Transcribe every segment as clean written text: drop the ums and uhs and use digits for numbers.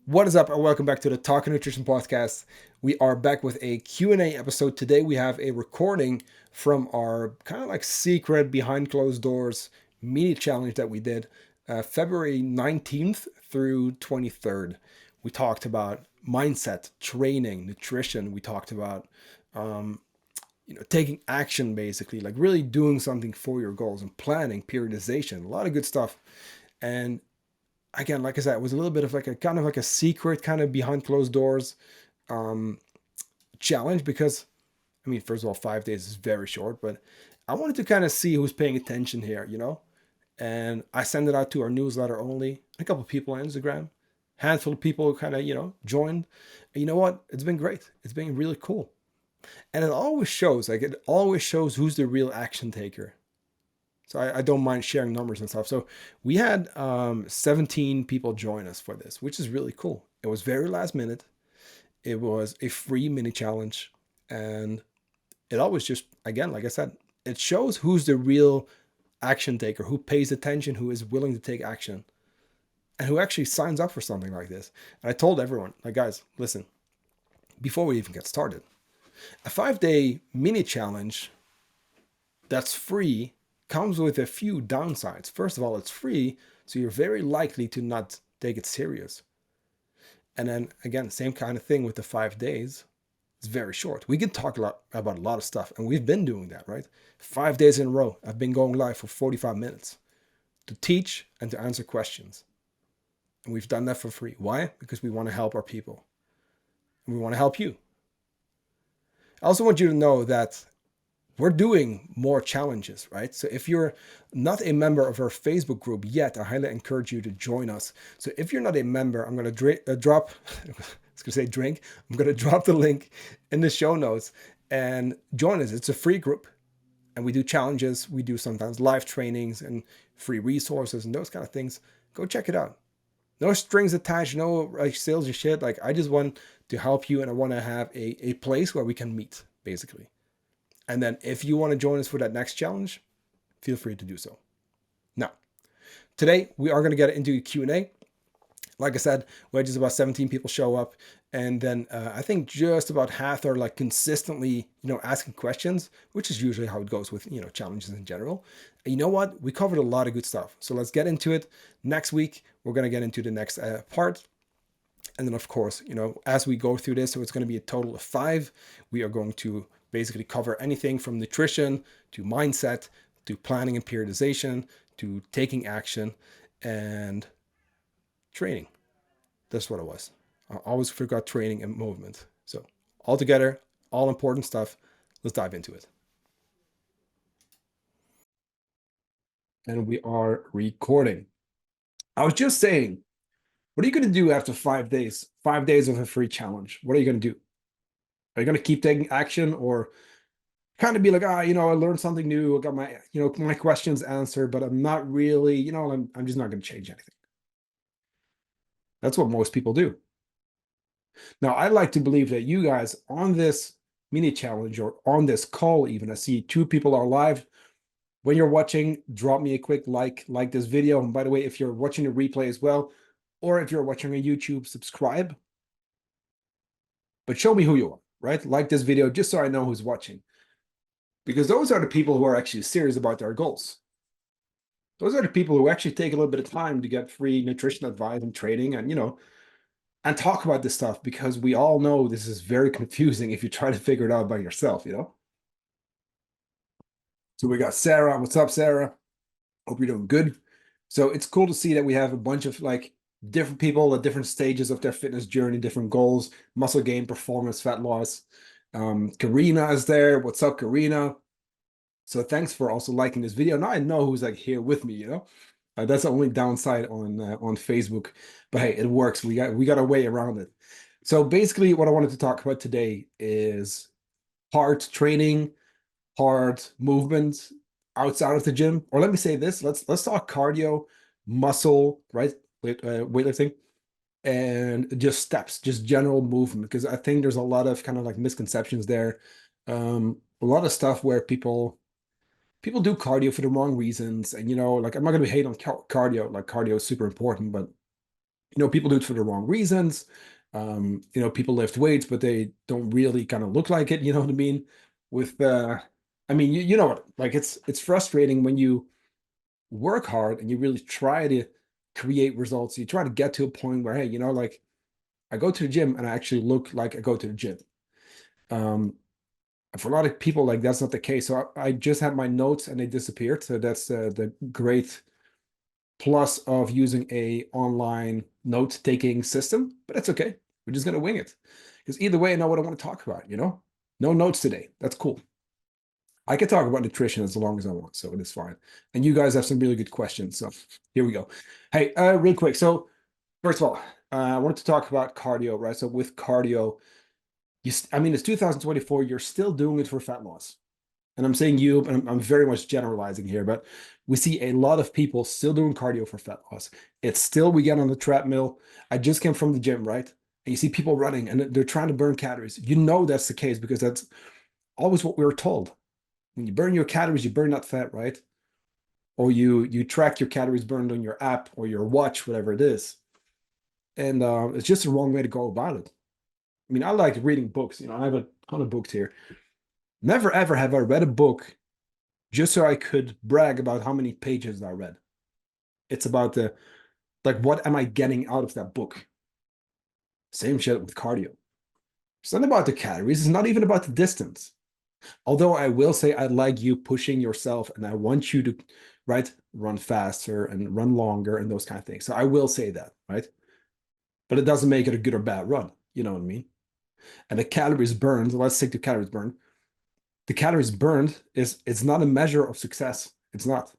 What is up, and welcome back to the Talking Nutrition Podcast. We are back with a Q&A episode. Today we have a recording from our kind of like secret behind closed doors media challenge that we did February 19th through 23rd. We talked about mindset, training, nutrition. We talked about taking action, basically, like really doing something for your goals, and planning, periodization, a lot of good stuff. And again, like I said, it was a little bit of like a kind of like a secret, kind of behind closed doors um, challenge, because I mean, first of all, 5 days is very short, but I wanted to kind of see who's paying attention here. And I sent it out to our newsletter only, a couple of people on Instagram, handful of people kind of joined. And you know what? It's been great. It's been really cool, and it always shows who's the real action taker. So I don't mind sharing numbers and stuff. So we had 17 people join us for this, which is really cool. It was very last minute. It was a free mini challenge. And it always just, again, like I said, it shows who's the real action taker, who pays attention, who is willing to take action, and who actually signs up for something like this. And I told everyone, like, guys, listen, before we even get started, a 5-day mini challenge that's free comes with a few downsides. First of all, it's free, so you're very likely to not take it serious. And then again, same kind of thing with the 5 days. It's very short. We can talk about a lot of stuff, and we've been doing that, right? 5 days in a row, I've been going live for 45 minutes to teach and to answer questions. And we've done that for free. Why? Because we want to help our people. And we want to help you. I also want you to know that we're doing more challenges, right? So if you're not a member of our Facebook group yet, I highly encourage you to join us. So if you're not a member, I'm going to drop, I was going to say drink, I'm going to drop the link in the show notes and join us. It's a free group, and we do challenges. We do sometimes live trainings and free resources and those kind of things. Go check it out. No strings attached, no like sales or shit. Like, I just want to help you, and I want to have a place where we can meet, basically. And then if you want to join us for that next challenge, feel free to do so. Now, today we are going to get into a Q&A. Like I said, we had just about 17 people show up. And then I think just about half are like consistently, asking questions, which is usually how it goes with, challenges in general. And you know what? We covered a lot of good stuff. So let's get into it. Next week, we're going to get into the next part. And then, of course, as we go through this, so it's going to be a total of 5. We are going to basically cover anything from nutrition to mindset to planning and periodization to taking action and training. That's what it was. I always forgot training and movement. So all together, all important stuff. Let's dive into it. And we are recording. I was just saying, what are you going to do after 5 days? 5 days of a free challenge. What are you going to do? Are you going to keep taking action, or kind of be like, I learned something new. I got my questions answered, but I'm not really, I'm just not going to change anything. That's what most people do. Now, I like to believe that you guys on this mini challenge or on this call, even, I see 2 people are live. When you're watching, drop me a quick like this video. And by the way, if you're watching the replay as well, or if you're watching on YouTube, subscribe. But show me who you are, right? Like this video just so I know who's watching. Because those are the people who are actually serious about their goals. Those are the people who actually take a little bit of time to get free nutrition advice and training and, and talk about this stuff, because we all know this is very confusing if you try to figure it out by yourself. So we got Sarah. What's up, Sarah? Hope you're doing good. So it's cool to see that we have a bunch of like different people at different stages of their fitness journey, different goals, muscle gain, performance, fat loss. Karina is there. What's up, Karina? So thanks for also liking this video. Now I know who's like here with me, that's the only downside on Facebook, but hey, it works. We got a way around it. So basically what I wanted to talk about today is hard training, hard movement outside of the gym. Or let me say this, let's talk cardio, muscle, right? Weightlifting, and just steps, just general movement, because I think there's a lot of kind of like misconceptions there. A lot of stuff where people do cardio for the wrong reasons. And like, I'm not going to hate on cardio. Like, cardio is super important, but People do it for the wrong reasons. People lift weights, but they don't really kind of look like it. You know what I mean? With I mean, you know what? Like it's frustrating when you work hard and you really try to create results. You try to get to a point where, hey, like I go to the gym and I actually look like I go to the gym. Um, for a lot of people, like that's not the case. So I just had my notes and they disappeared. So that's the great plus of using a online note-taking system, but that's okay. We're just gonna wing it. Because either way, I know what I want to talk about. No notes today. That's cool. I can talk about nutrition as long as I want, so it is fine. And you guys have some really good questions. So here we go. Hey, real quick. So first of all, I wanted to talk about cardio, right? So with cardio, I mean, it's 2024, you're still doing it for fat loss. And I'm saying you, and I'm very much generalizing here, but we see a lot of people still doing cardio for fat loss. It's still, we get on the treadmill. I just came from the gym, right? And you see people running and they're trying to burn calories. You know that's the case because that's always what we were told. When you burn your calories, you burn that fat, right? Or you track your calories burned on your app or your watch, whatever it is. And it's just the wrong way to go about it. I mean, I like reading books. I have a ton of books here. Never ever have I read a book just so I could brag about how many pages I read. It's about like, what am I getting out of that book? Same shit with cardio. It's not about the calories. It's not even about the distance. Although I will say I like you pushing yourself and I want you to, right, run faster and run longer and those kind of things. So I will say that, right? But it doesn't make it a good or bad run. You know what I mean? And the calories burned, let's take the calories burned. The calories burned it's not a measure of success. It's not.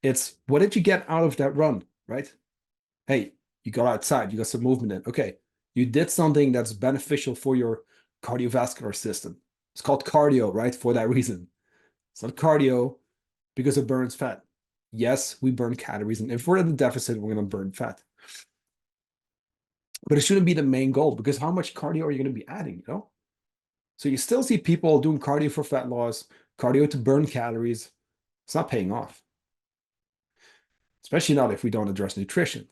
It's what did you get out of that run, right? Hey, you got outside, you got some movement in. Okay, you did something that's beneficial for your cardiovascular system. It's called cardio, right? For that reason. It's not cardio because it burns fat. Yes, we burn calories, and if we're in a deficit, we're going to burn fat. But it shouldn't be the main goal because how much cardio are you going to be adding? So you still see people doing cardio for fat loss, cardio to burn calories. It's not paying off, especially not if we don't address nutrition.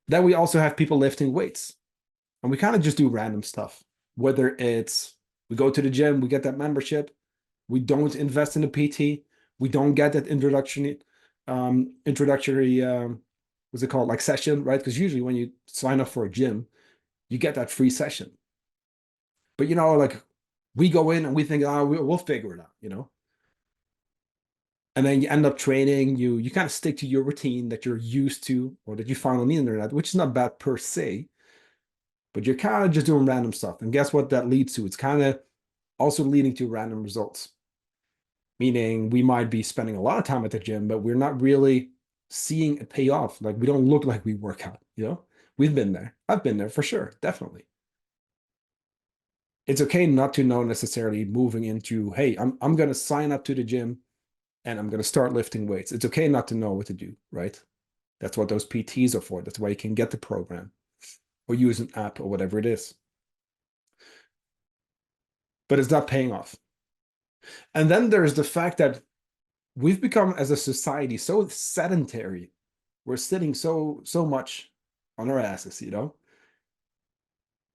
Then we also have people lifting weights, and we kind of just do random stuff. Whether it's we go to the gym, we get that membership, we don't invest in a PT, we don't get that introductory what's it called, like session, right? Because usually when you sign up for a gym, you get that free session. But like we go in and we think, oh, we'll figure it out. And then you end up training, you kind of stick to your routine that you're used to or that you found on the internet, which is not bad per se, but you're kind of just doing random stuff. And guess what that leads to? It's kind of also leading to random results, meaning we might be spending a lot of time at the gym, but we're not really seeing it pay off. Like we don't look like we work out. We've been there. I've been there for sure, definitely. It's okay not to know necessarily moving into, hey, I'm gonna sign up to the gym and I'm gonna start lifting weights. It's okay not to know what to do, right? That's what those PTs are for. That's why you can get the program or use an app or whatever it is. But it's not paying off. And then there's the fact that we've become as a society so sedentary. We're sitting so much on our asses.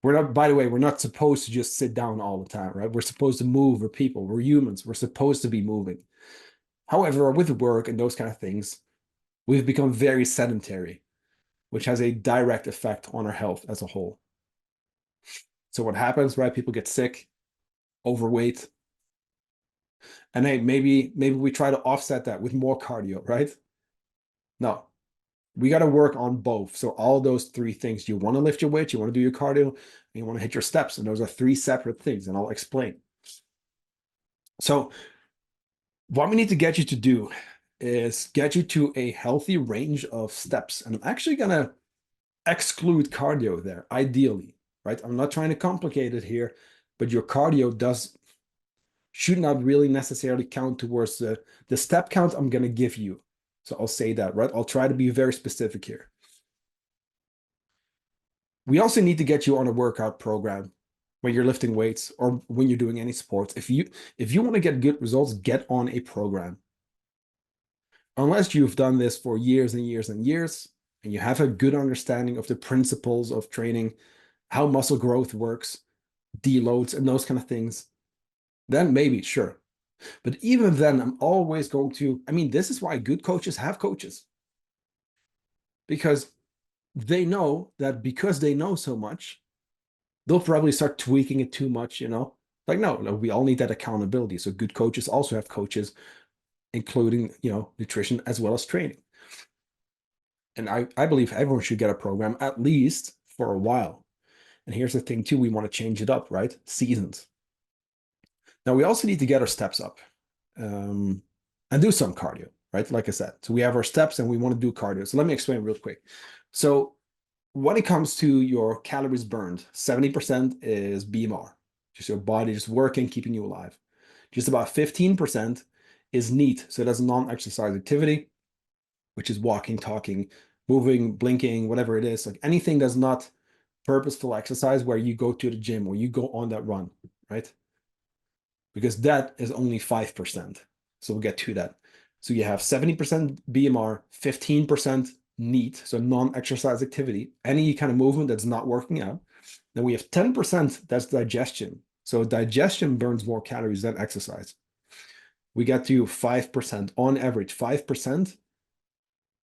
We're not, by the way, we're not supposed to just sit down all the time, right? We're supposed to move. We're people, we're humans. We're supposed to be moving. However, with work and those kind of things, we've become very sedentary, which has a direct effect on our health as a whole. So what happens, right? People get sick, overweight, and hey, maybe we try to offset that with more cardio, right? No, we got to work on both. So all those three things, you want to lift your weight, you want to do your cardio, and you want to hit your steps. And those are three separate things, and I'll explain. So what we need to get you to do is get you to a healthy range of steps. And I'm actually going to exclude cardio there, ideally, right? I'm not trying to complicate it here, but your cardio should not really necessarily count towards the step count I'm going to give you. So I'll say that, right? I'll try to be very specific here. We also need to get you on a workout program when you're lifting weights or when you're doing any sports. If you want to get good results, get on a program. unless you've done this for years and years and years, and you have a good understanding of the principles of training, how muscle growth works, deloads, and those kind of things, then maybe, sure. But even then, I'm always going to, I mean, this is why good coaches have coaches, because they know that because they know so much, they'll probably start tweaking it too much, you know? Like, no, no, we all need that accountability. So good coaches also have coaches, including, you know, nutrition as well as training. And I believe everyone should get a program at least for a while. And here's the thing too, we want to change it up, right? Seasons. Now we also need to get our steps up, um, and do some cardio, right? Like I said, so we have our steps and we want to do cardio. So let me explain real quick. So when it comes to your calories burned, 70% is BMR, just your body just working, keeping you alive. Just about 15% is NEAT, so that's non-exercise activity, which is walking, talking, moving, blinking, whatever it is, like anything that's not purposeful exercise where you go to the gym or you go on that run, right? Because that is only 5%. So we'll get to that. So you have 70% BMR, 15% NEAT, so non-exercise activity, any kind of movement that's not working out. Then we have 10% that's digestion. So digestion burns more calories than exercise. We get to 5%, on average, 5%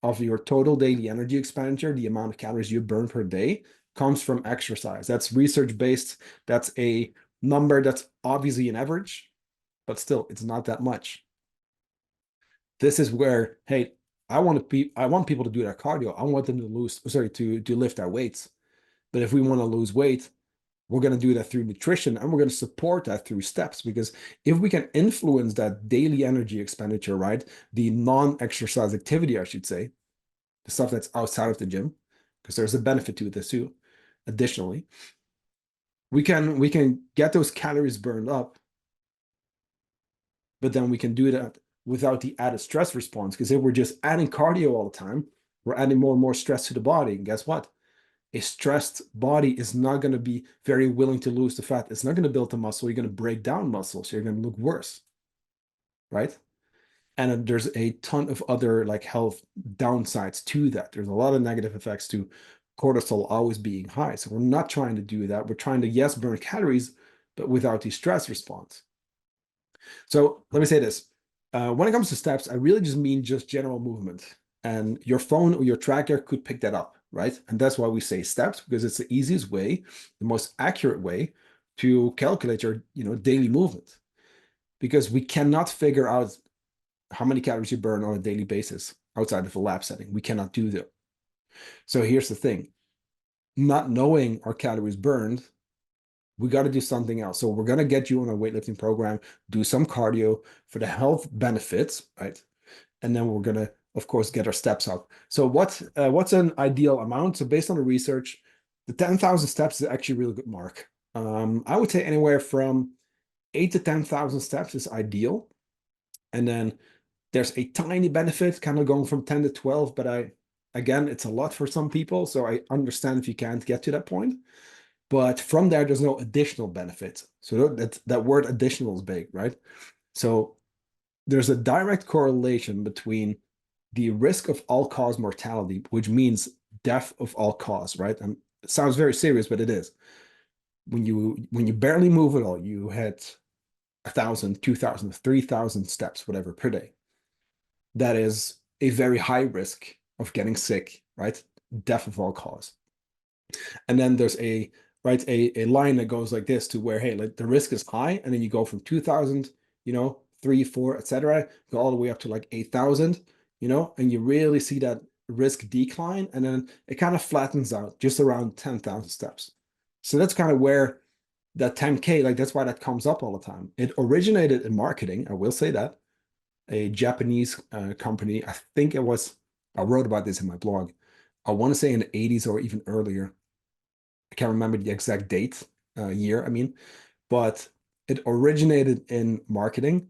of your total daily energy expenditure, the amount of calories you burn per day, comes from exercise. That's research based. That's a number that's obviously an average, but still, it's not that much. This is where, hey, I want people to do their cardio. I want them to to lift their weights. But if we want to lose weight, we're going to do that through nutrition and we're going to support that through steps, because if we can influence that daily energy expenditure, right? The non-exercise activity, I should say, the stuff that's outside of the gym, because there's a benefit to this too. Additionally, we can get those calories burned up, but then we can do that without the added stress response. Because if we're just adding cardio all the time, we're adding more and more stress to the body. And guess what? A stressed body is not going to be very willing to lose the fat. It's not going to build the muscle. You're going to break down muscle. So you're going to look worse, right? And there's a ton of other like health downsides to that. There's a lot of negative effects to cortisol always being high. So we're not trying to do that. We're trying to, yes, burn calories, but without the stress response. So let me say this. When it comes to steps, I really just mean just general movement. And your phone or your tracker could pick that up, right? And that's why we say steps, because it's the easiest way, the most accurate way to calculate your, daily movement. Because we cannot figure out how many calories you burn on a daily basis outside of a lab setting. We cannot do that. So here's the thing. Not knowing our calories burned, we got to do something else. So we're going to get you on a weightlifting program, do some cardio for the health benefits, right? And then we're going to, of course, get our steps up. So what's an ideal amount? So based on the research, the 10,000 steps is actually a really good mark. I would say anywhere from 8 to 10,000 steps is ideal. And then there's a tiny benefit kind of going from 10 to 12, but again, it's a lot for some people. So I understand if you can't get to that point. But from there's no additional benefit. So that word additional is big, right? So there's a direct correlation between the risk of all-cause mortality, which means death of all cause, right? And it sounds very serious, but it is. When you barely move at all, you hit 1,000, 2,000, 3,000 steps, whatever, per day. That is a very high risk of getting sick, right? Death of all cause. And then there's a line that goes like this to where, hey, like the risk is high, and then you go from 2,000, 3, 4, etc., go all the way up to like 8,000, and you really see that risk decline, and then it kind of flattens out just around 10,000 steps. So that's kind of where that 10K, like that's why that comes up all the time. It originated in marketing, I will say that. A Japanese company, I think I wrote about this in my blog. I want to say in the 80s or even earlier. I can't remember the exact date, year, I mean, but it originated in marketing.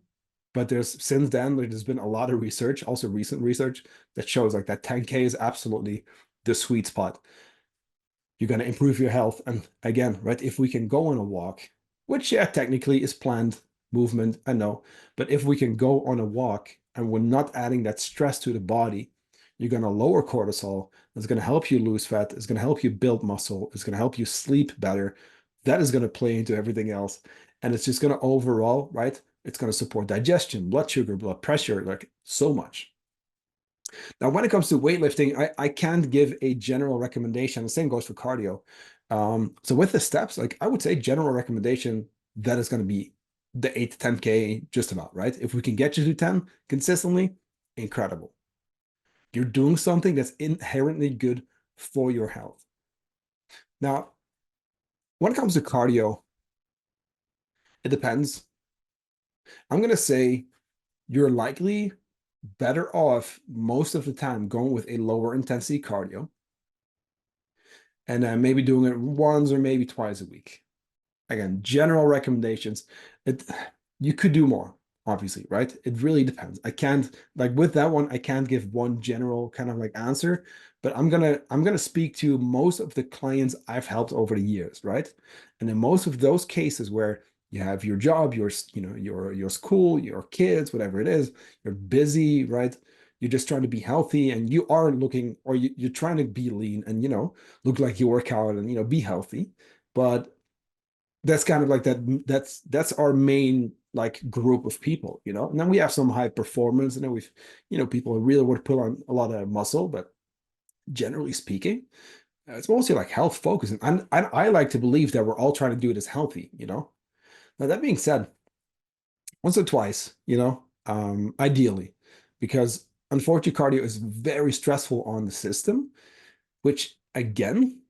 But since then, there's been a lot of research, also recent research, that shows like that 10K is absolutely the sweet spot. You're going to improve your health. And again, right, if we can go on a walk, which, yeah, technically is planned movement, I know, but if we can go on a walk and we're not adding that stress to the body, you're going to lower cortisol. It's going to help you lose fat. It's going to help you build muscle. It's going to help you sleep better. That is going to play into everything else. And it's just going to overall, right? It's going to support digestion, blood sugar, blood pressure, like so much. Now, when it comes to weightlifting, I can't give a general recommendation. The same goes for cardio. So with the steps, like I would say general recommendation, that is going to be the 8 to 10K just about, right? If we can get you to 10 consistently, incredible. You're doing something that's inherently good for your health. Now, when it comes to cardio, it depends. I'm going to say you're likely better off most of the time going with a lower intensity cardio and then maybe doing it once or maybe twice a week. Again, general recommendations. It you could do more, obviously, right? It really depends. I can't like with that one, I can't give one general kind of like answer, but I'm gonna speak to most of the clients I've helped over the years, right? And in most of those cases where you have your job, your school, your kids, whatever it is, you're busy, right? You're just trying to be healthy and you are looking, or you're trying to be lean and look like you work out and be healthy. But that's kind of like that's our main like group of people, and then we have some high performance, and then we've people who really want to put on a lot of muscle, but generally speaking, it's mostly like health focused, and I like to believe that we're all trying to do it as healthy. Now that being said, once or twice, ideally, because unfortunately cardio is very stressful on the system, which again,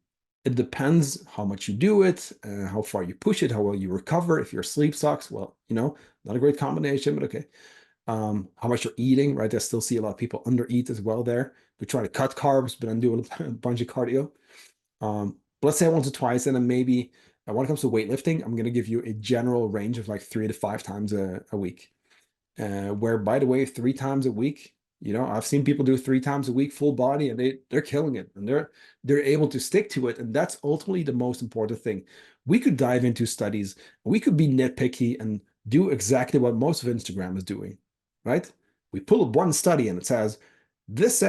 it depends how much you do it, how far you push it, how well you recover. If your sleep sucks, well, not a great combination, but okay. How much you're eating, right? I still see a lot of people under eat as well there. They're trying to cut carbs, but I'm doing a bunch of cardio. But let's say once or twice, and then maybe when it comes to weightlifting, I'm going to give you a general range of like 3 to 5 times a week. Where, by the way, 3 times a week, I've seen people do 3 times a week full body, and they're killing it, and they're able to stick to it, and that's ultimately the most important thing. We could dive into studies, we could be nitpicky and do exactly what most of Instagram is doing, right? We pull up one study and it says this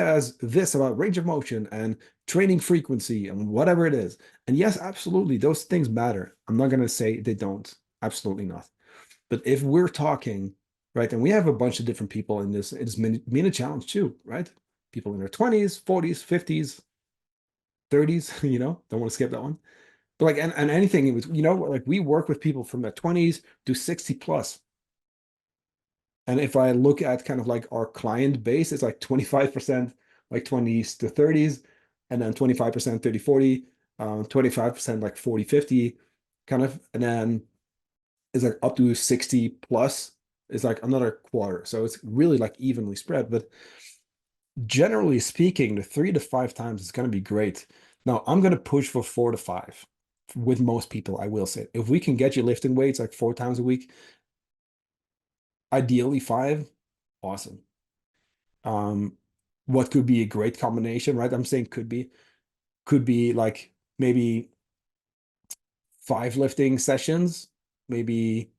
about range of motion and training frequency and whatever it is. And yes, absolutely, those things matter. I'm not going to say they don't. Absolutely not. But if we're talking, right, and we have a bunch of different people in this, it's a challenge too, right? People in their 20s, 40s, 50s, 30s, don't want to skip that one. But like, and anything, it was, like we work with people from their 20s to 60 plus. And if I look at kind of like our client base, it's like 25% like 20s to 30s, and then 25% 30, 40, 25% like 40, 50 kind of, and then is like up to 60 plus is like another quarter. So it's really like evenly spread. But generally speaking, the 3 to 5 times is going to be great. Now I'm going to push for 4 to 5 with most people. I will say, if we can get you lifting weights like 4 times a week, ideally 5, awesome. Um, what could be a great combination, right? I'm saying could be like maybe 5 lifting sessions, maybe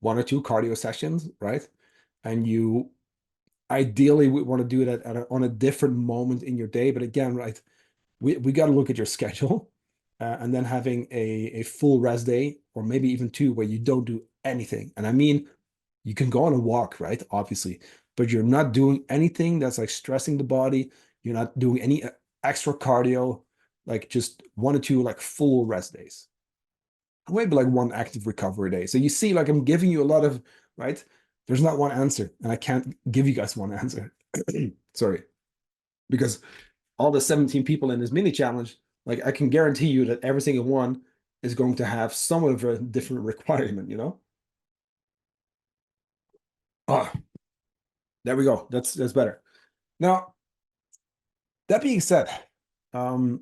1 or 2 cardio sessions, right? And you ideally we want to do that on a different moment in your day. But again, right, we got to look at your schedule, and then having a full rest day, or maybe even 2 where you don't do anything. And I mean, you can go on a walk, right? Obviously, but you're not doing anything that's like stressing the body. You're not doing any extra cardio, like just 1 or 2 like full rest days, maybe like 1 active recovery day. So you see, like I'm giving you a lot of, right? There's not one answer, and I can't give you guys one answer. Sorry, because all the 17 people in this mini challenge, like I can guarantee you that every single one is going to have somewhat of a different requirement. Ah, there we go. That's better. Now, that being said, um,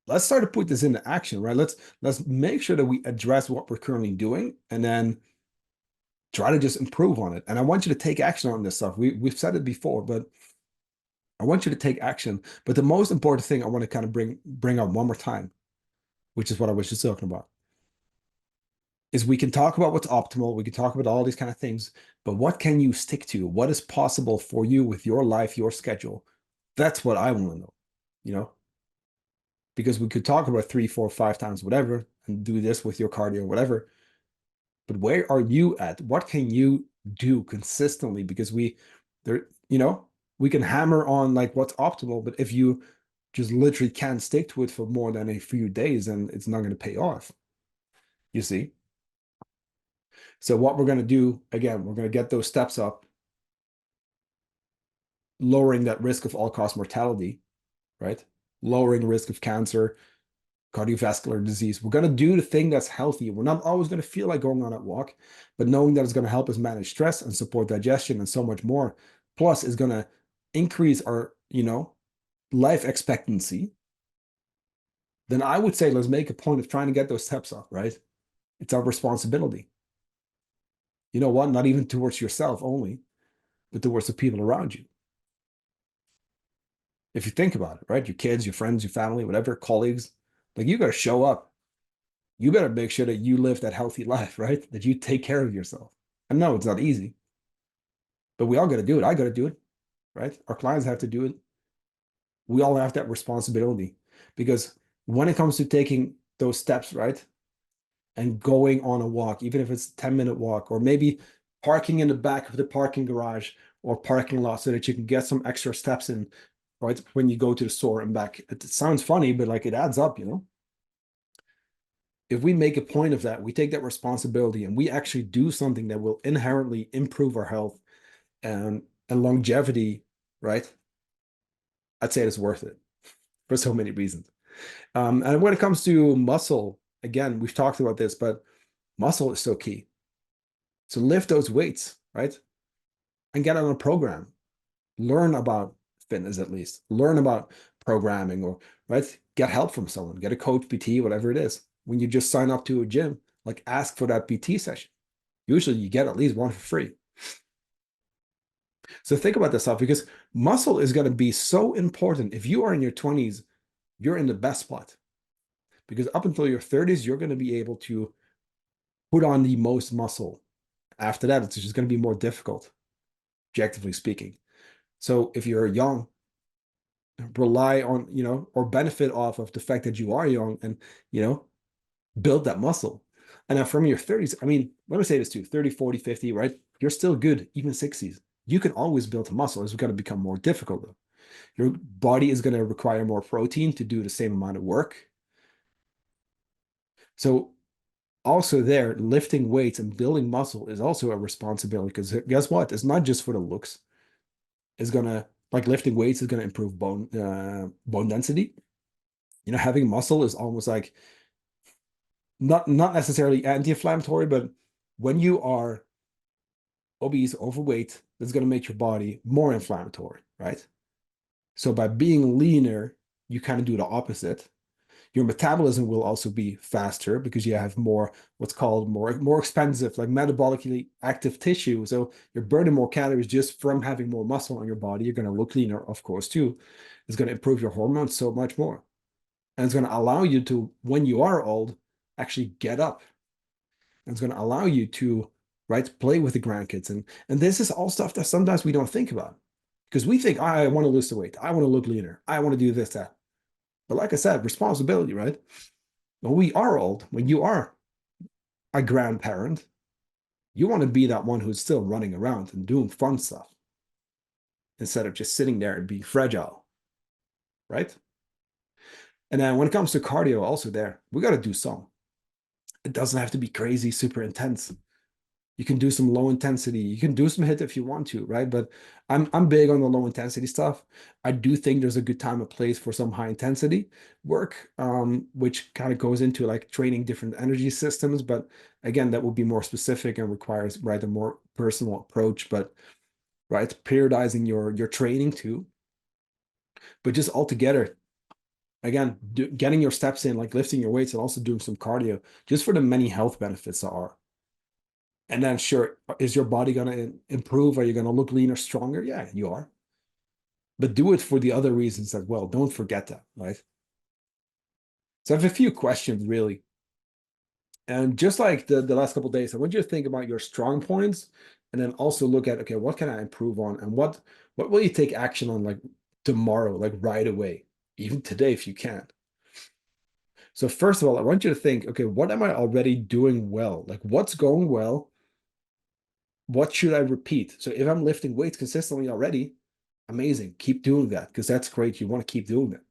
let's start to put this into action, right? Let's make sure that we address what we're currently doing, and then try to just improve on it. And I want you to take action on this stuff. We've said it before, but I want you to take action. But the most important thing I want to kind of bring up one more time, which is what I was just talking about, is we can talk about what's optimal, we can talk about all these kind of things, but what can you stick to? What is possible for you with your life, your schedule? That's what I want to know, you know, because we could talk about three, four, five times, whatever, and do this with your cardio, whatever. But where are you at? What can you do consistently? Because there, we can hammer on like what's optimal, but if you just literally can't stick to it for more than a few days, then it's not going to pay off. You see? So what we're going to do, again, we're going to get those steps up, lowering that risk of all-cause mortality, right? Lowering the risk of cancer, cardiovascular disease. We're going to do the thing that's healthy. We're not always going to feel like going on that walk, but knowing that it's going to help us manage stress and support digestion and so much more. Plus, is going to increase our, life expectancy. Then I would say let's make a point of trying to get those steps up, right? It's our responsibility. You know what? Not even towards yourself only, but towards the people around you. If you think about it, right? Your kids, your friends, your family, whatever, colleagues, like you got to show up. You better make sure that you live that healthy life, right? That you take care of yourself. I know it's not easy, but we all got to do it. I got to do it, right? Our clients have to do it. We all have that responsibility because when it comes to taking those steps, right? And going on a walk, even if it's a 10-minute walk, or maybe parking in the back of the parking garage or parking lot so that you can get some extra steps in, right? When you go to the store and back. It sounds funny, but like it adds up, If we make a point of that, we take that responsibility and we actually do something that will inherently improve our health and longevity, right? I'd say it's worth it for so many reasons. And when it comes to muscle, again, we've talked about this, but muscle is so key. So lift those weights, right? And get on a program. Learn about fitness at least. Learn about programming or, right? Get help from someone. Get a coach, PT, whatever it is. When you just sign up to a gym, like ask for that PT session. Usually you get at least one for free. So think about this stuff because muscle is going to be so important. If you are in your 20s, you're in the best spot. Because up until your 30s, you're going to be able to put on the most muscle. After that, it's just going to be more difficult, objectively speaking. So if you're young, rely on, or benefit off of the fact that you are young and, build that muscle. And now from your 30s, I mean, let me say this too, 30, 40, 50, right? You're still good, even 60s. You can always build a muscle. It's going to become more difficult though. Your body is going to require more protein to do the same amount of work. So also there, lifting weights and building muscle is also a responsibility because guess what? It's not just for the looks. It's gonna like lifting weights is gonna improve bone density. Having muscle is almost like not necessarily anti-inflammatory, but when you are obese, overweight, that's gonna make your body more inflammatory, right? So by being leaner, you kind of do the opposite. Your metabolism will also be faster because you have more what's called more expensive, like metabolically active tissue. So you're burning more calories just from having more muscle on your body. You're going to look leaner, of course, too. It's going to improve your hormones so much more. And it's going to allow you to, when you are old, actually get up. And it's going to allow you to, right, play with the grandkids. And this is all stuff that sometimes we don't think about because we think, I want to lose the weight. I want to look leaner. I want to do this, that. But like I said, responsibility, right? When we are old, when you are a grandparent, you want to be that one who's still running around and doing fun stuff instead of just sitting there and being fragile, right? And then when it comes to cardio, also there, we got to do some. It doesn't have to be crazy, super intense. You can do some low intensity. You can do some hit if you want to, right? But I'm big on the low intensity stuff. I do think there's a good time and place for some high intensity work, which kind of goes into like training different energy systems. But again, that would be more specific and requires, right, a more personal approach. But right, periodizing your training too. But just altogether, again, getting your steps in, like lifting your weights and also doing some cardio, just for the many health benefits there are. And then, sure, is your body going to improve? Are you going to look leaner, stronger? Yeah, you are. But do it for the other reasons as well. Don't forget that, right? So I have a few questions, really. And just like the last couple of days, I want you to think about your strong points and then also look at, okay, what can I improve on and what will you take action on like tomorrow, like right away, even today if you can. So first of all, I want you to think, okay, what am I already doing well? Like what's going well? What should I repeat? So if I'm lifting weights consistently already, amazing. Keep doing that because that's great. You want to keep doing that.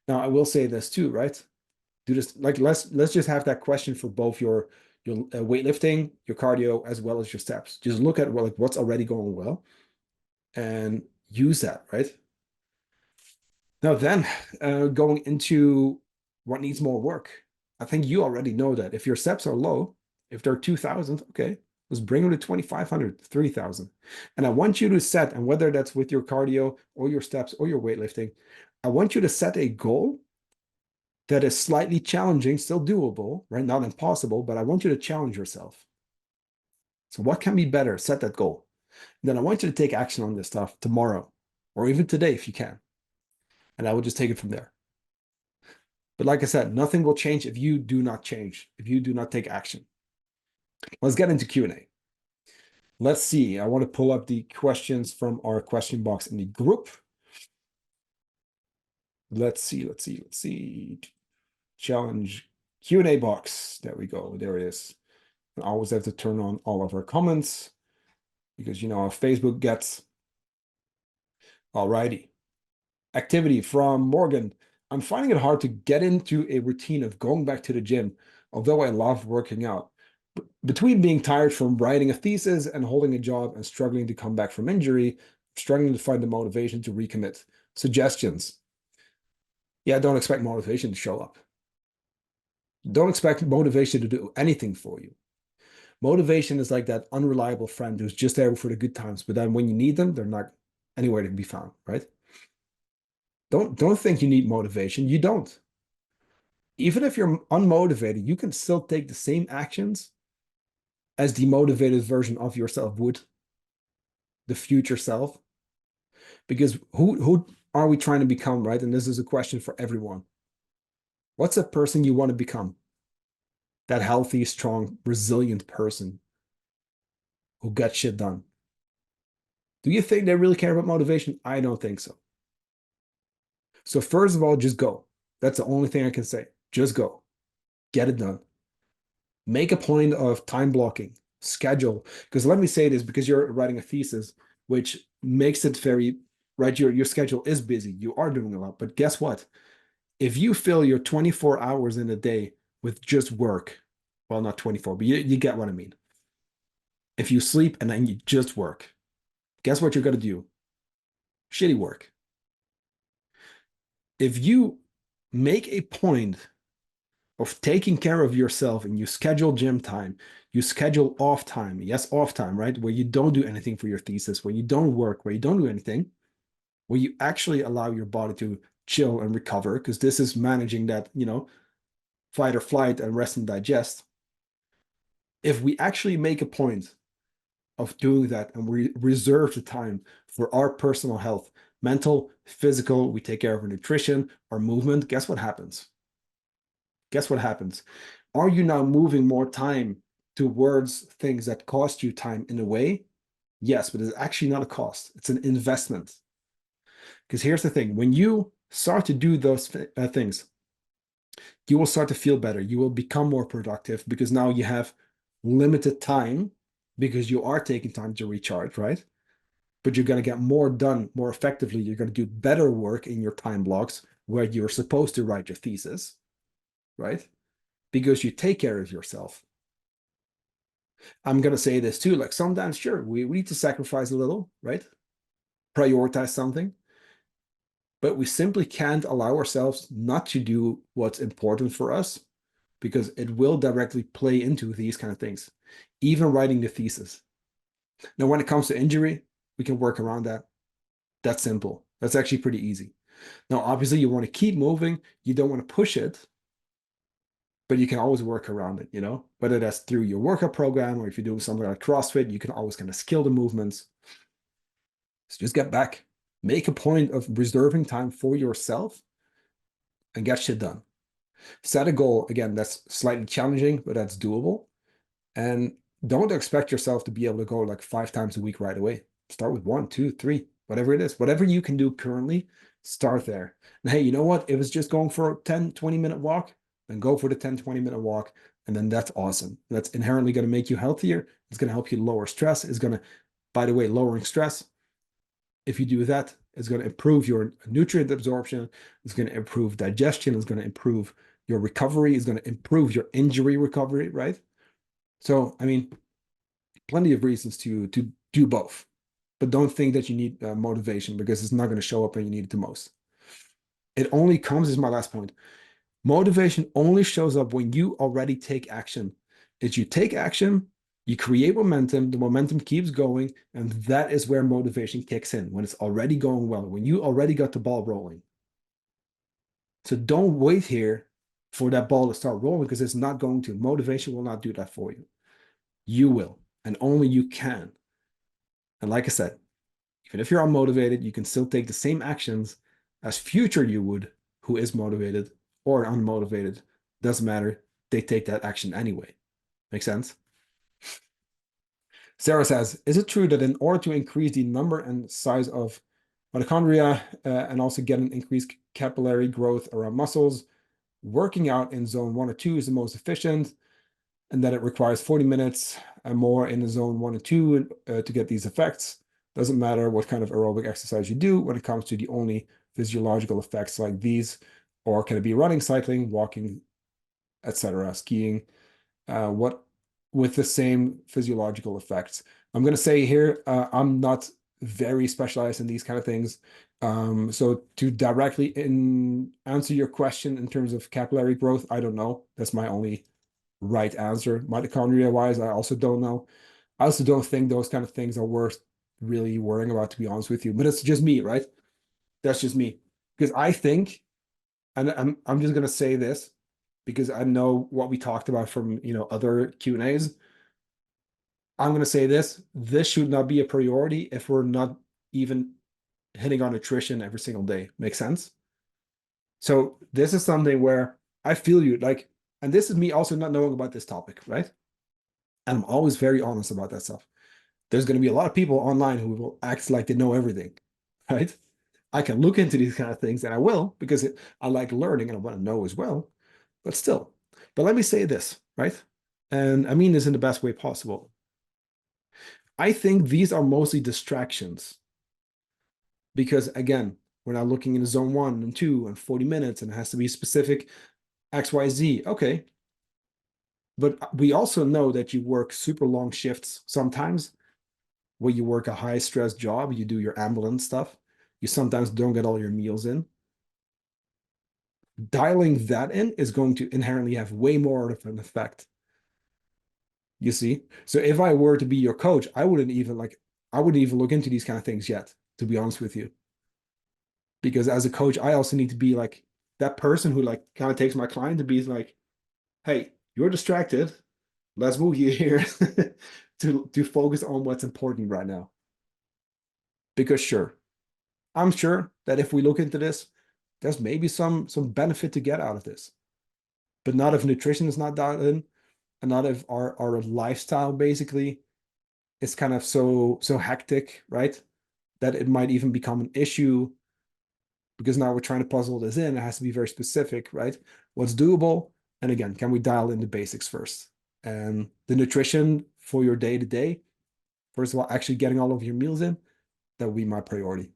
Now, I will say this too, right? Do this like let's just have that question for both your weightlifting, your cardio, as well as your steps. Just look at like what's already going well and use that, right? Now then, going into what needs more work. I think you already know that if your steps are low, if they're 2,000, okay, let's bring them to 2,500, 3,000. And I want you to set, and whether that's with your cardio or your steps or your weightlifting, I want you to set a goal that is slightly challenging, still doable, right? Not impossible, but I want you to challenge yourself. So what can be better? Set that goal. Then I want you to take action on this stuff tomorrow or even today if you can. And I will just take it from there. But like I said, nothing will change if you do not change, if you do not take action. Let's get into Q&A. Let's see. I want to pull up the questions from our question box in the group. Let's see. Challenge Q&A box. There we go. There it is. I always have to turn on all of our comments because you know how Facebook gets. Alrighty. Activity from Morgan. I'm finding it hard to get into a routine of going back to the gym, although I love working out. Between being tired from writing a thesis and holding a job and struggling to come back from injury, struggling to find the motivation to recommit. Suggestions. Yeah, don't expect motivation to show up. Don't expect motivation to do anything for you. Motivation is like that unreliable friend who's just there for the good times, but then when you need them, they're not anywhere to be found, right? Don't think you need motivation. You don't. Even if you're unmotivated, you can still take the same actions as the motivated version of yourself would, the future self. Because who are we trying to become, right? And this is a question for everyone. What's a person you want to become? That healthy, strong, resilient person who got shit done. Do you think they really care about motivation? I don't think so. So first of all, just go. That's the only thing I can say. Just go. Get it done. Make a point of time blocking, schedule. Because let me say this, because you're writing a thesis, which makes it very, right? Your schedule is busy. You are doing a lot. But guess what? If you fill your 24 hours in a day with just work, well, not 24, but you get what I mean. If you sleep and then you just work, guess what you're going to do? Shitty work. If you make a point of taking care of yourself and you schedule gym time, you schedule off time, yes, off time, right? Where you don't do anything for your thesis, where you don't work, where you don't do anything, where you actually allow your body to chill and recover, because this is managing that, fight or flight and rest and digest. If we actually make a point of doing that and we reserve the time for our personal health, mental, physical, we take care of our nutrition, our movement, guess what happens? Guess what happens? Are you now moving more time towards things that cost you time in a way? Yes, but it's actually not a cost. It's an investment. Because here's the thing, when you start to do those things, you will start to feel better. You will become more productive because now you have limited time because you are taking time to recharge, right? But you're going to get more done more effectively. You're going to do better work in your time blocks where you're supposed to write your thesis, right? Because you take care of yourself. I'm going to say this too, like sometimes, sure, we need to sacrifice a little, right? Prioritize something, but we simply can't allow ourselves not to do what's important for us because it will directly play into these kind of things, even writing the thesis. Now, when it comes to injury, we can work around that. That's simple. That's actually pretty easy. Now, obviously, you want to keep moving. You don't want to push it, but you can always work around it, whether that's through your workout program or if you're doing something like CrossFit, you can always kind of skill the movements. So just get back, make a point of reserving time for yourself and get shit done. Set a goal, again, that's slightly challenging, but that's doable. And don't expect yourself to be able to go like 5 times a week right away. Start with one, two, three, whatever it is. Whatever you can do currently, start there. And hey, you know what? If it's just going for a 10, 20-minute walk, then go for the 10, 20-minute walk. And then that's awesome. That's inherently going to make you healthier. It's going to help you lower stress. It's going to, by the way, lowering stress, if you do that, it's going to improve your nutrient absorption. It's going to improve digestion. It's going to improve your recovery. It's going to improve your injury recovery, right? So, I mean, plenty of reasons to do both, but don't think that you need motivation because it's not going to show up when you need it the most. It only comes, is my last point. Motivation only shows up when you already take action. If you take action, you create momentum, the momentum keeps going, and that is where motivation kicks in, when it's already going well, when you already got the ball rolling. So don't wait here for that ball to start rolling because it's not going to. Motivation will not do that for you. You will, and only you can. And like I said, even if you're unmotivated, you can still take the same actions as future you would, who is motivated or unmotivated. Doesn't matter. They take that action anyway. Make sense? Sarah says, is it true that in order to increase the number and size of mitochondria and also get an increased capillary growth around muscles, working out in zone 1 or 2 is the most efficient, and that it requires 40 minutes and more in the zone 1 or 2 to get these effects? Doesn't matter what kind of aerobic exercise you do when it comes to the only physiological effects like these, or can it be running, cycling, walking, etc., skiing, what with the same physiological effects? I'm going to say here, I'm not very specialized in these kind of things. So to directly answer your question in terms of capillary growth, I don't know. That's my only right answer. Mitochondria wise, I also don't know. I also don't think those kind of things are worth really worrying about, to be honest with you. But it's just me, right? That's just me. Because I think, and I'm just gonna say this because I know what we talked about from other Q&As. I'm gonna say this: this should not be a priority if we're not even hitting on nutrition every single day. Make sense? So this is something where I feel you like, and this is me also not knowing about this topic, right? And I'm always very honest about that stuff. There's going to be a lot of people online who will act like they know everything, right? I can look into these kind of things, and I will because I like learning and I want to know as well. But still, but let me say this, right? And I mean this in the best way possible. I think these are mostly distractions because, again, we're not looking in zone 1 and 2 and 40 minutes, and it has to be specific XYZ. Okay. But we also know that you work super long shifts sometimes where you work a high stress job, you do your ambulance stuff, you sometimes don't get all your meals in. Dialing that in is going to inherently have way more of an effect. You see? So if I were to be your coach, I wouldn't even look into these kind of things yet, to be honest with you. Because as a coach, I also need to be like that person who like kind of takes my client to be like, hey, you're distracted. Let's move you here to focus on what's important right now. Because sure, I'm sure that if we look into this, there's maybe some benefit to get out of this. But not if nutrition is not dialed in, and not if our lifestyle basically is kind of so hectic, right? That it might even become an issue because now we're trying to puzzle this in. It has to be very specific, right? What's doable? And again, can we dial in the basics first? And the nutrition for your day to day, first of all, actually getting all of your meals in, that would be my priority.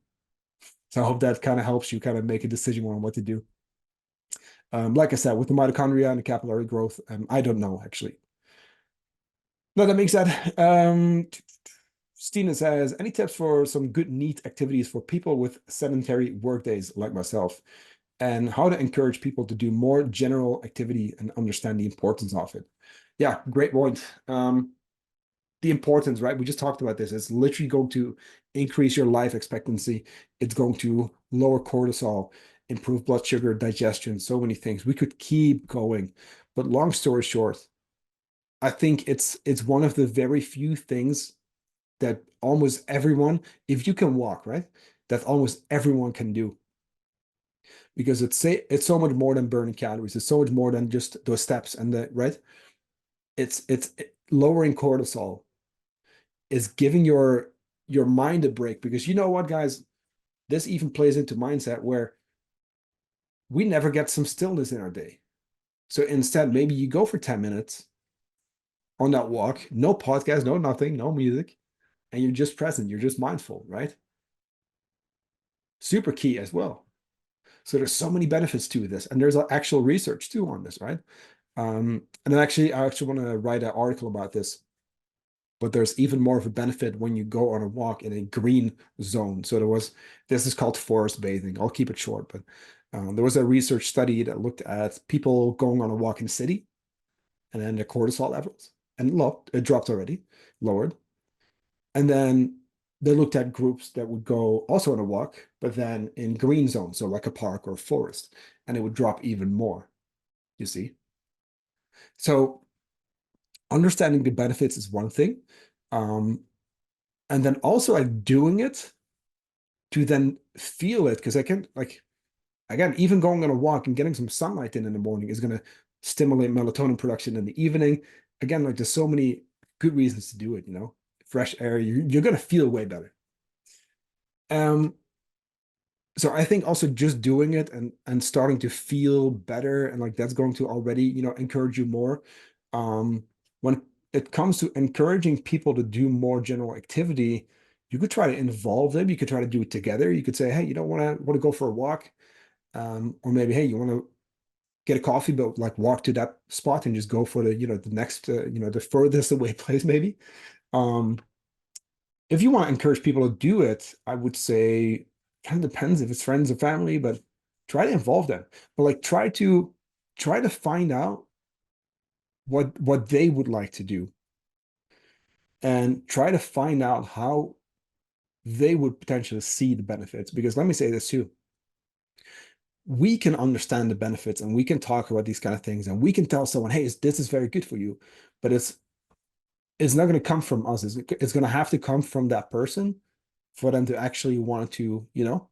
So I hope that kind of helps you kind of make a decision on what to do. Like I said, with the mitochondria and the capillary growth, I don't know actually. No, that makes sense. Stina says, any tips for some good, neat activities for people with sedentary workdays like myself, and how to encourage people to do more general activity and understand the importance of it? Yeah, great point. The importance, right? We just talked about this. It's literally going to increase your life expectancy. It's going to lower cortisol, improve blood sugar, digestion, so many things. We could keep going. But long story short, I think it's one of the very few things that almost everyone, if you can walk, right, that almost everyone can do. because it's so much more than burning calories. It's so much more than just those steps and the right. It's lowering cortisol, is giving your mind a break, because you know what, guys, this even plays into mindset where we never get some stillness in our day. So instead, maybe you go for 10 minutes on that walk, no podcast, no nothing, no music, and you're just present, you're just mindful, right? Super key as well. So there's so many benefits to this, and there's actual research too on this, right? And then actually, I actually want to write an article about this, but there's even more of a benefit when you go on a walk in a green zone. So this is called forest bathing. I'll keep it short, but there was a research study that looked at people going on a walk in the city, and then their cortisol levels, and look, it dropped already, lowered. And then they looked at groups that would go also on a walk, but then in green zones, so like a park or a forest, and it would drop even more, you see. So understanding the benefits is one thing. Um, and then also like doing it to then feel it, because I can like again, even going on a walk and getting some sunlight in the morning is going to stimulate melatonin production in the evening. Again, like there's so many good reasons to do it, you know. Fresh air, you're going to feel way better. Um, so I think also just doing it and starting to feel better, and like that's going to already, you know, encourage you more. When it comes to encouraging people to do more general activity, you could try to involve them. You could try to do it together. You could say, hey, you don't want to go for a walk, or maybe, hey, you want to get a coffee, but like walk to that spot and just go for the, you know, the next, you know, the furthest away place maybe. Um, if you want to encourage people to do it, I would say kind of depends if it's friends or family, but try to involve them. But like try to find out what they would like to do, and try to find out how they would potentially see the benefits. Because let me say this too. We can understand the benefits and we can talk about these kind of things and we can tell someone, hey, this is very good for you, but it's not going to come from us. It's going to have to come from that person for them to actually want to, you know.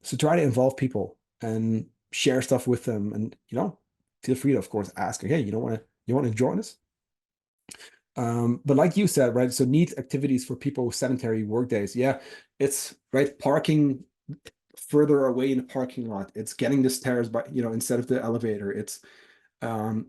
So try to involve people and share stuff with them, and you know, feel free to, of course, ask, hey, you want to join us? But like you said, right? So neat activities for people with sedentary work days. Yeah, it's right. Parking further away in the parking lot. It's getting the stairs, but you know, instead of the elevator. It's um,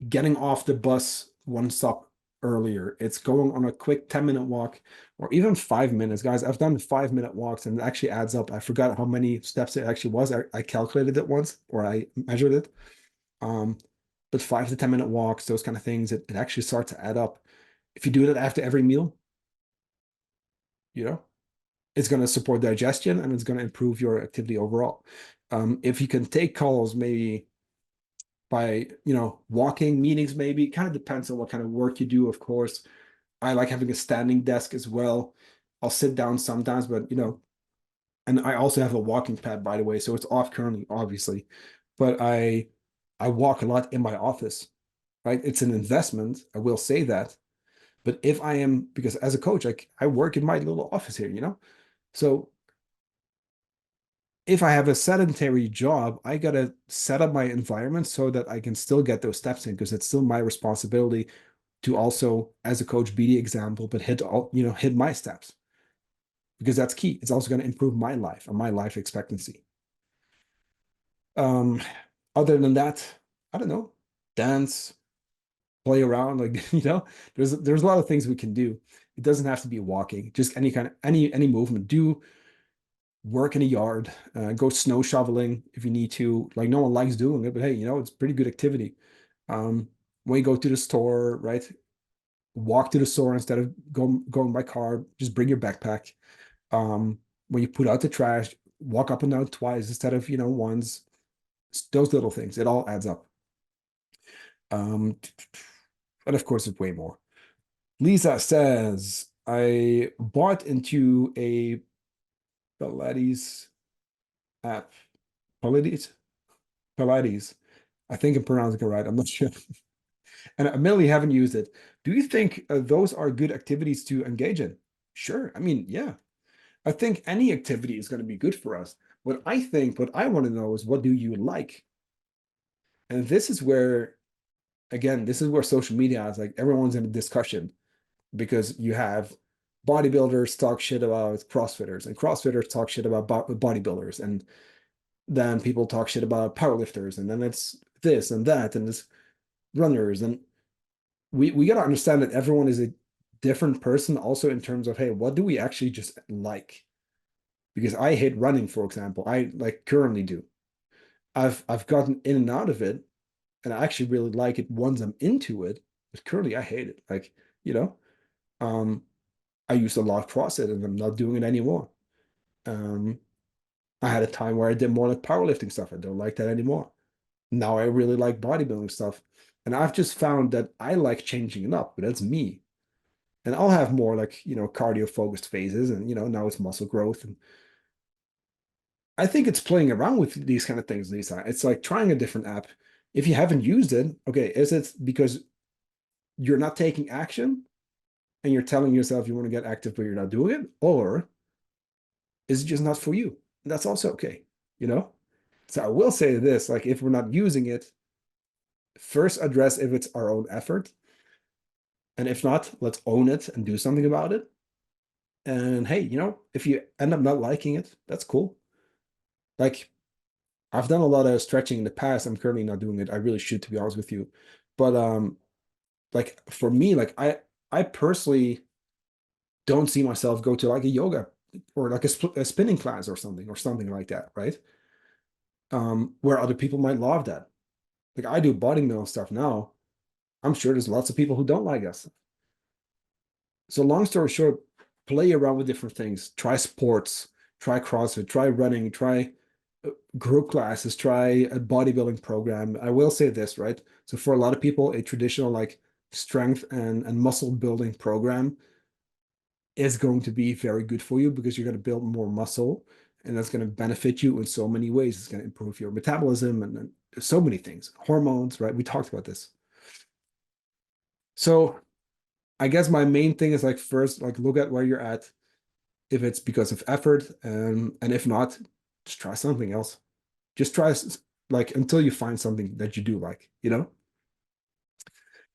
getting off the bus one stop earlier. It's going on a quick 10-minute walk, or even 5 minutes. Guys, I've done 5-minute walks and it actually adds up. I forgot how many steps it actually was. I calculated it once, or I measured it. Um, but 5 to 10 minute walks, those kind of things, it actually starts to add up. If you do that after every meal, you know, it's going to support digestion and it's going to improve your activity overall. If you can take calls, maybe by, you know, walking meetings, maybe it kind of depends on what kind of work you do, of course. I like having a standing desk as well. I'll sit down sometimes, but you know, and I also have a walking pad, by the way, so it's off currently, obviously. But I walk a lot in my office, right? It's an investment, I will say that. But if I am, because as a coach, I work in my little office here, you know? So if I have a sedentary job, I gotta set up my environment so that I can still get those steps in, because it's still my responsibility to also, as a coach, be the example, but hit my steps, because that's key. It's also going to improve my life and my life expectancy. Um, Other than that, I don't know, dance, play around, like there's a lot of things we can do. It doesn't have to be walking, just any kind of any movement. Do work in a yard, go snow shoveling if you need to. Like no one likes doing it, but hey, you know, it's pretty good activity. When you go to the store, right? Walk to the store instead of going by car. Just bring your backpack. When you put out the trash, walk up and down twice instead of, you know, once. Those little things, it all adds up. Um, and of course, it's way more. Lisa says, I bought into a Pilates app. Pilates? Pilates. I think I'm pronouncing it right. I'm not sure. And I admittedly haven't used it. Do you think those are good activities to engage in? Sure. I mean, yeah. I think any activity is going to be good for us. what I want to know is, what do you like? And this is where, again, this is where social media is like everyone's in a discussion, because you have bodybuilders talk shit about CrossFitters, and CrossFitters talk shit about bodybuilders, and then people talk shit about powerlifters, and then it's this and that, and it's runners. And we got to understand that everyone is a different person also, in terms of, hey, what do we actually just like? Because I hate running, for example. I like currently do. I've gotten in and out of it, and I actually really like it once I'm into it. But currently I hate it. Like, you know, um, I used a lot of CrossFit, and I'm not doing it anymore. Um, I had a time where I did more like powerlifting stuff. I don't like that anymore. Now I really like bodybuilding stuff. And I've just found that I like changing it up, but that's me. And I'll have more like, cardio focused phases, and now it's muscle growth. And I think it's playing around with these kind of things, Lisa. It's like trying a different app. If you haven't used it, okay, is it because you're not taking action and you're telling yourself you want to get active, but you're not doing it? Or is it just not for you? That's also okay, you know? So I will say this, like, if we're not using it, first address if it's our own effort. And if not, let's own it and do something about it. And hey, if you end up not liking it, that's cool. Like, I've done a lot of stretching in the past. I'm currently not doing it. I really should, to be honest with you. But like for me, like I personally don't see myself go to like a yoga or like a spinning class or something like that, right? Where other people might love that. Like, I do bodybuilding stuff now. I'm sure there's lots of people who don't like us. So long story short, play around with different things. Try sports, try CrossFit, try running, try group classes, try a bodybuilding program. I will say this, right? So for a lot of people, a traditional like strength and muscle building program is going to be very good for you, because you're going to build more muscle, and that's going to benefit you in so many ways. It's going to improve your metabolism and so many things, hormones, right? We talked about this. So I guess my main thing is, like, first, like, look at where you're at, if it's because of effort, and if not, just try something else. Just try, like, until you find something that you do like,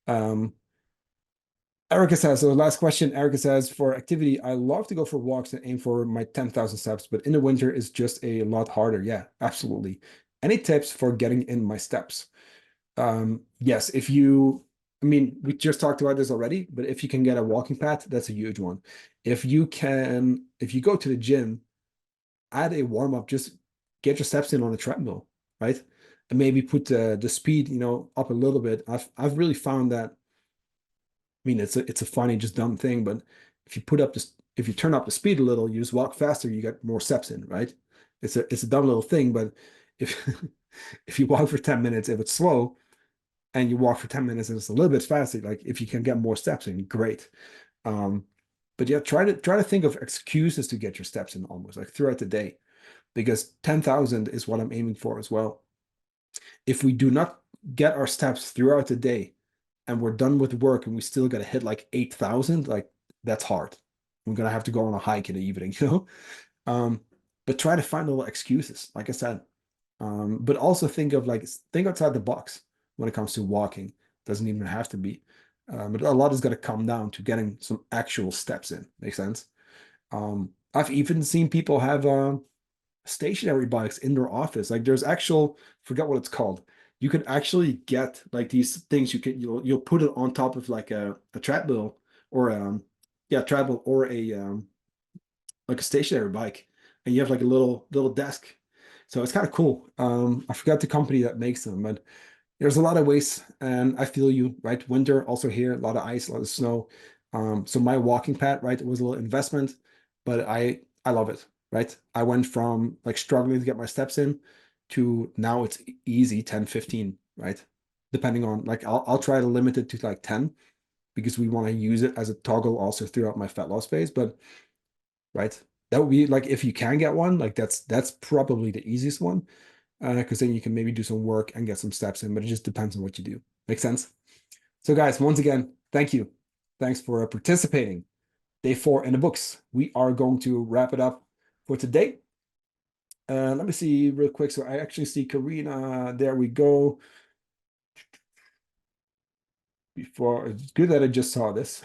Um, Erica says, so the last question, Erica says, for activity, I love to go for walks and aim for my 10,000 steps, but in the winter it's just a lot harder. Yeah, absolutely. Any tips for getting in my steps? Yes, I mean, we just talked about this already, but if you can get a walking path, that's a huge one. If you go to the gym, add a warm up, just get your steps in on a treadmill, right? And maybe put the speed, up a little bit. I've really found that. I mean, it's a funny, just dumb thing, but if you turn up the speed a little, you just walk faster, you get more steps in, right? It's a dumb little thing, but if if you walk for 10 minutes, if it's slow, and you walk for 10 minutes and it's a little bit faster, like, if you can get more steps in, great. Um, but yeah, try to think of excuses to get your steps in, almost like throughout the day, because 10,000 is what I'm aiming for as well. If we do not get our steps throughout the day, and we're done with work, and we still got to hit like 8,000, like, that's hard. We're gonna have to go on a hike in the evening, Um, but try to find little excuses, like I said. But also think outside the box when it comes to walking. Doesn't even have to be. But a lot is going to come down to getting some actual steps in. Makes sense. I've even seen people have stationary bikes in their office. Like, there's actual, forget what it's called. You can actually get like these things. You'll put it on top of like a treadmill, or yeah, treadmill, or a like a stationary bike, and you have like a little desk. So it's kind of cool. I forgot the company that makes them, but there's a lot of ways, and I feel you, right? Winter also here, a lot of ice, a lot of snow. So my walking pad, right, it was a little investment, but I love it, right? I went from like struggling to get my steps in to now it's easy 10, 15, right? Depending on, like, I'll try to limit it to like 10, because we want to use it as a toggle also throughout my fat loss phase. But right, that would be like, if you can get one, like, that's probably the easiest one, because then you can maybe do some work and get some steps in, but it just depends on what you do. Make sense? So guys, once again, thank you. Thanks for participating. Day 4 in the books. We are going to wrap it up for today. Let me see real quick. So I actually see Karina. There we go. Before it's good that I just saw this.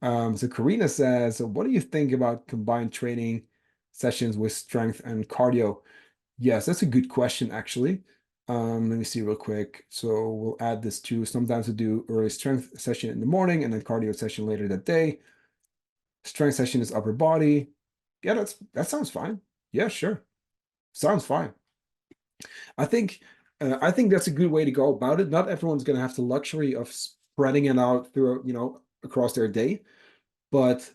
So Karina says, so what do you think about combined training sessions with strength and cardio? Yes, that's a good question, actually. Let me see real quick. So we'll add this to sometimes we do early strength session in the morning and then cardio session later that day. Strength session is upper body. Yeah, that sounds fine. Yeah, sure. Sounds fine. I think that's a good way to go about it. Not everyone's going to have the luxury of spreading it out through, across their day, but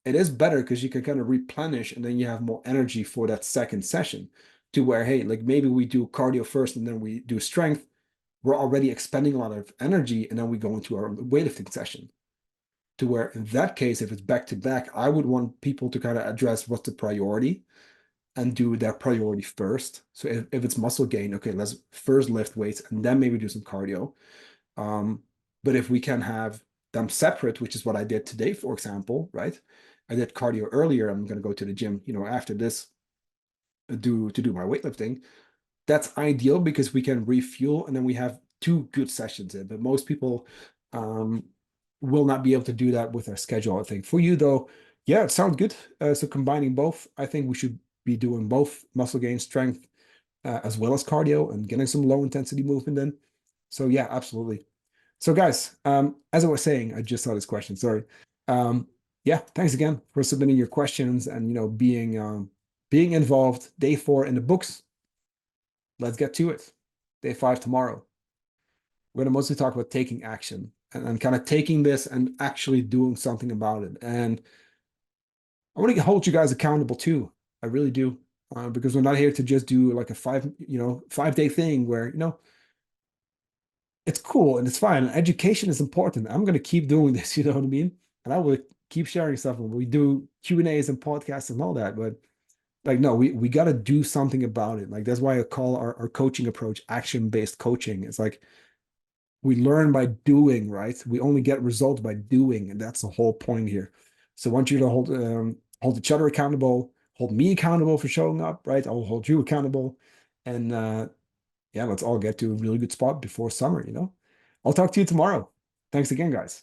it is better because you can kind of replenish and then you have more energy for that second session to where, hey, like maybe we do cardio first and then we do strength. We're already expending a lot of energy and then we go into our weightlifting session. To where in that case, if it's back to back, I would want people to kind of address what's the priority and do that priority first. So if it's muscle gain, okay, let's first lift weights and then maybe do some cardio. Um, but if we can have them separate, which is what I did today, for example, right? I did cardio earlier. I'm going to go to the gym, after this, do my weightlifting. That's ideal because we can refuel and then we have two good sessions in. But most people um, will not be able to do that with our schedule, I think. For you, though, yeah, it sounds good. So combining both, I think we should be doing both muscle gain, strength, as well as cardio and getting some low intensity movement in. So yeah, absolutely. So guys, as I was saying, I just saw this question. Sorry. Um, yeah, thanks again for submitting your questions and being involved. Day 4 in the books. Let's get to it. Day 5 tomorrow. We're going to mostly talk about taking action and kind of taking this and actually doing something about it. And I want to hold you guys accountable too. I really do. Because we're not here to just do like a 5-day thing where, it's cool and it's fine. Education is important. I'm going to keep doing this, you know what I mean? And I will keep sharing stuff when we do Q&As and podcasts and all that. But like, no, we got to do something about it. Like, that's why I call our coaching approach action-based coaching. It's like we learn by doing, right? We only get results by doing. And that's the whole point here. So I want you to hold each other accountable, hold me accountable for showing up, right? I will hold you accountable. And yeah, let's all get to a really good spot before summer. I'll talk to you tomorrow. Thanks again, guys.